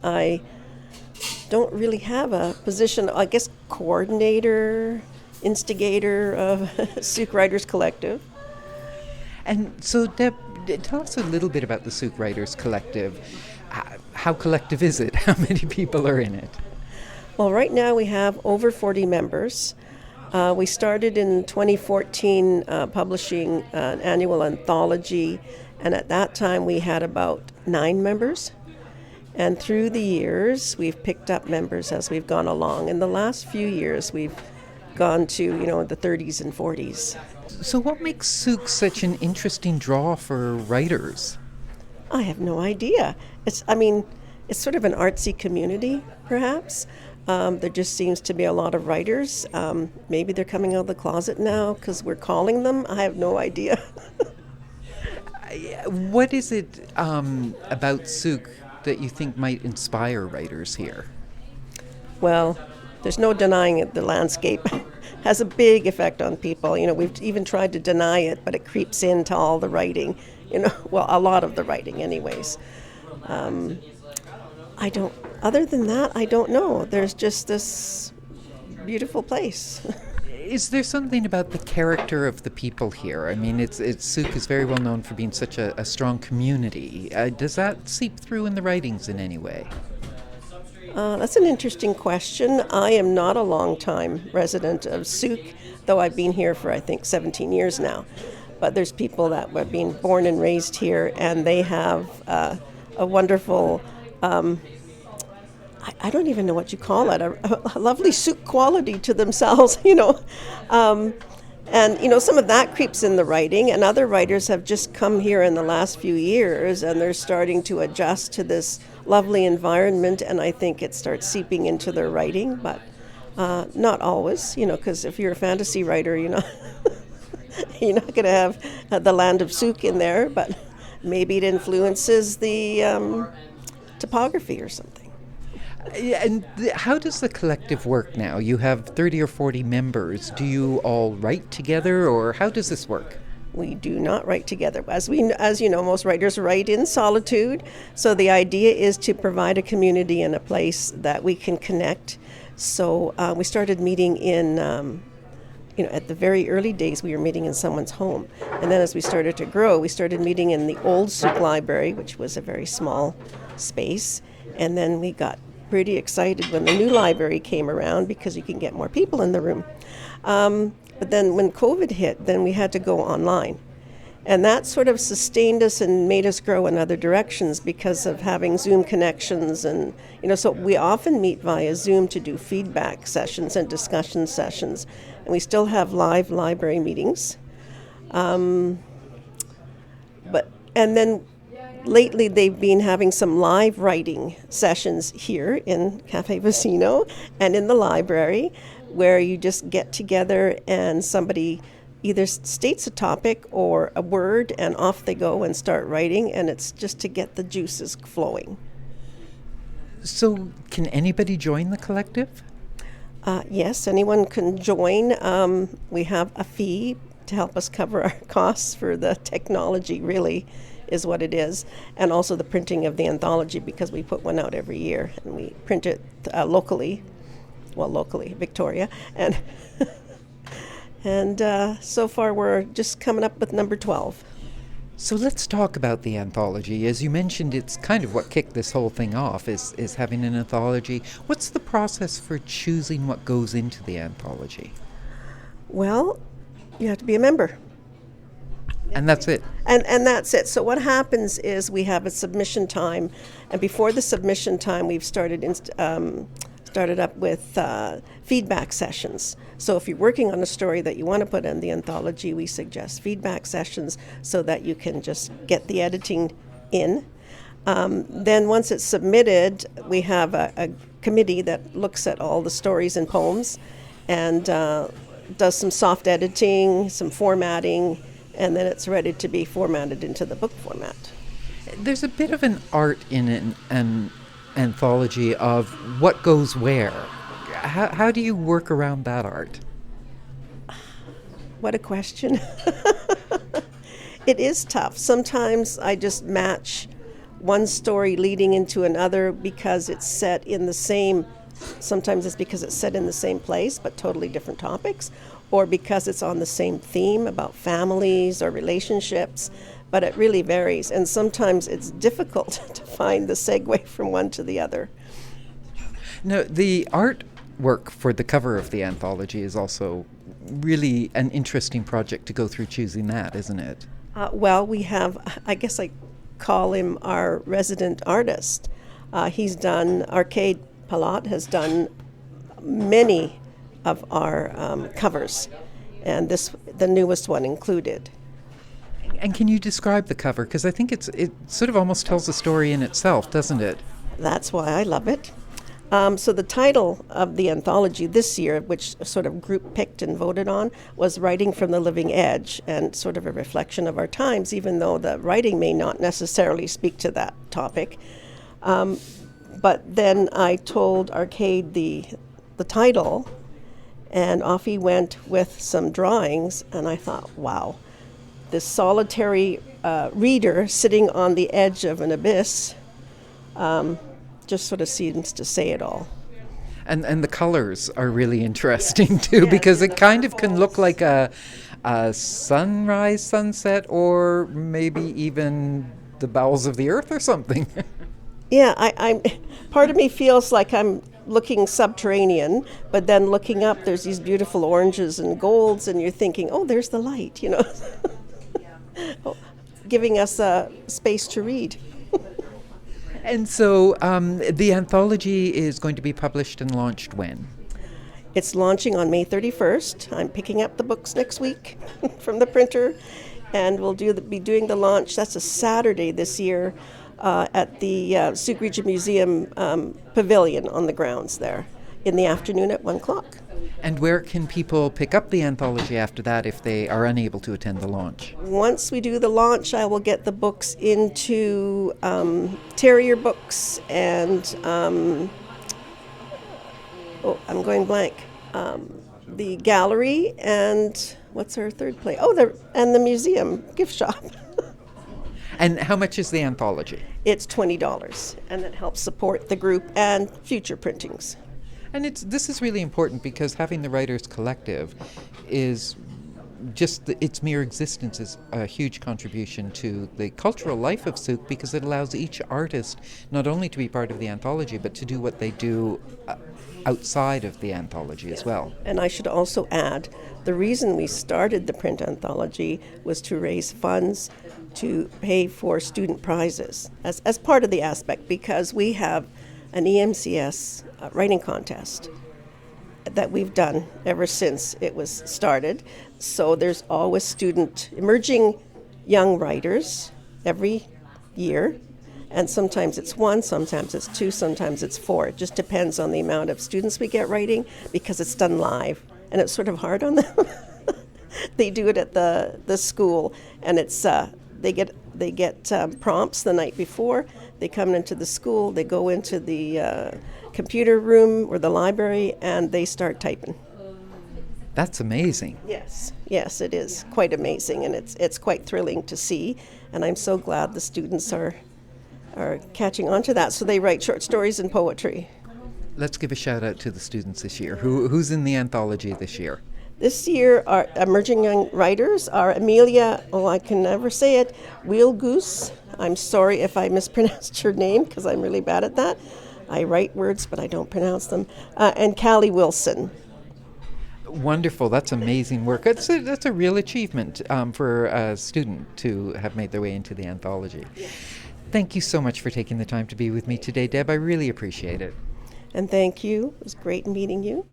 I don't really have a position, I guess coordinator, instigator of Sooke Writers Collective. And so, Deb, tell us a little bit about the Sooke Writers Collective. How collective is it? How many people are in it? Well, right now we have over 40 members. We started in 2014 publishing an annual anthology, and at that time we had about 9 members. And through the years, we've picked up members as we've gone along. In the last few years, we've gone to, the 30s and 40s. So what makes Sooke such an interesting draw for writers? I have no idea. It's sort of an artsy community, perhaps. There just seems to be a lot of writers. Maybe they're coming out of the closet now because we're calling them. I have no idea. What is it about Sooke that you think might inspire writers here? Well, there's no denying it. The landscape has a big effect on people. We've even tried to deny it, but it creeps into all the writing. A lot of the writing anyways. Other than that, I don't know. There's just this beautiful place. Is there something about the character of the people here? I mean, Sooke is very well known for being such a strong community. Does that seep through in the writings in any way? That's an interesting question. I am not a long-time resident of Sooke, though I've been here for, I think, 17 years now. But there's people that were being born and raised here, and they have a wonderful, I don't even know what you call it, a lovely Sooke quality to themselves, And, some of that creeps in the writing, and other writers have just come here in the last few years, and they're starting to adjust to this lovely environment, and I think it starts seeping into their writing, but not always, because if you're a fantasy writer, you're not going to have the land of Sooke in there, but maybe it influences the topography or something. And how does the collective work now? You have 30 or 40 members. Do you all write together, or how does this work? We do not write together. As you know, most writers write in solitude. So the idea is to provide a community and a place that we can connect. So we started meeting in, at the very early days, we were meeting in someone's home. And then as we started to grow, we started meeting in the old Sooke Library, which was a very small space. And then we got pretty excited when the new library came around because you can get more people in the room. But then when COVID hit, then we had to go online. And that sort of sustained us and made us grow in other directions because of having Zoom connections. And, so we often meet via Zoom to do feedback sessions and discussion sessions. And we still have live library meetings. And then lately they've been having some live writing sessions here in Cafe Vicino and in the library, where you just get together and somebody either states a topic or a word and off they go and start writing, and it's just to get the juices flowing. So can anybody join the collective? Yes, anyone can join. We have a fee to help us cover our costs for the technology, really is what it is, and also the printing of the anthology, because we put one out every year and we print it locally, Victoria, and and so far we're just coming up with number 12. So let's talk about the anthology. As you mentioned, it's kind of what kicked this whole thing off, is having an anthology. What's the process for choosing what goes into the anthology? Well, you have to be a member. And that's it. And that's it. So what happens is we have a submission time, and before the submission time, we've started up with feedback sessions. So if you're working on a story that you want to put in the anthology, we suggest feedback sessions so that you can just get the editing in. Then once it's submitted, we have a committee that looks at all the stories and poems and does some soft editing, some formatting, and then it's ready to be formatted into the book format. There's a bit of an art in an anthology of what goes where. How do you work around that art? What a question. It is tough. Sometimes I just match one story leading into another because it's set in the same, sometimes it's because it's set in the same place but totally different topics, or because it's on the same theme about families or relationships, but it really varies. And sometimes it's difficult to find the segue from one to the other. Now, the artwork for the cover of the anthology is also really an interesting project to go through choosing that, isn't it? Well, we have, I guess I call him our resident artist. He's done, Arcade Palat has done many of our covers, and the newest one included. And can you describe the cover? Because I think it sort of almost tells a story in itself, doesn't it? That's why I love it. So the title of the anthology this year, which sort of group picked and voted on, was Writing from the Living Edge, and sort of a reflection of our times, even though the writing may not necessarily speak to that topic. But then I told Arcade the title, and off he went with some drawings, and I thought, wow, this solitary reader sitting on the edge of an abyss just sort of seems to say it all. And the colors are really interesting too, because it kind of can look like a sunrise, sunset, or maybe even the bowels of the earth or something. Yeah, I'm part of me feels like I'm looking subterranean, but then looking up, there's these beautiful oranges and golds, and you're thinking, oh, there's the light, you know, giving us a space to read. And so the anthology is going to be published and launched when? It's launching on May 31st. I'm picking up the books next week from the printer, and we'll be doing the launch. That's a Saturday this year at the Sooke Region Museum Pavilion on the grounds there in the afternoon at 1 o'clock. And where can people pick up the anthology after that if they are unable to attend the launch? Once we do the launch, I will get the books into Terrier Books and, I'm going blank, the gallery and what's our third place? And the museum gift shop. And how much is the anthology? It's $20, and that helps support the group and future printings. And this is really important because having the Writers Collective is just its mere existence is a huge contribution to the cultural life of Sooke, because it allows each artist not only to be part of the anthology but to do what they do outside of the anthology as well. And I should also add, the reason we started the print anthology was to raise funds to pay for student prizes as part of the aspect, because we have an EMCS writing contest that we've done ever since it was started. So there's always emerging young writers every year, and sometimes it's 1, sometimes it's 2, sometimes it's 4. It just depends on the amount of students we get writing, because it's done live, and it's sort of hard on them. They do it at the school, and it's they get prompts the night before. They come into the school, they go into the computer room or the library, and they start typing. That's amazing. Yes, it is quite amazing, and it's quite thrilling to see, and I'm so glad the students are catching on to that. So they write short stories and poetry. Let's give a shout out to the students this year. Who's in the anthology this year? This year, our emerging young writers are Amelia, I can never say it, Wheelgoose. I'm sorry if I mispronounced your name, because I'm really bad at that. I write words, but I don't pronounce them. And Callie Wilson. Wonderful. That's amazing work. That's a real achievement for a student to have made their way into the anthology. Thank you so much for taking the time to be with me today, Deb. I really appreciate it. And thank you. It was great meeting you.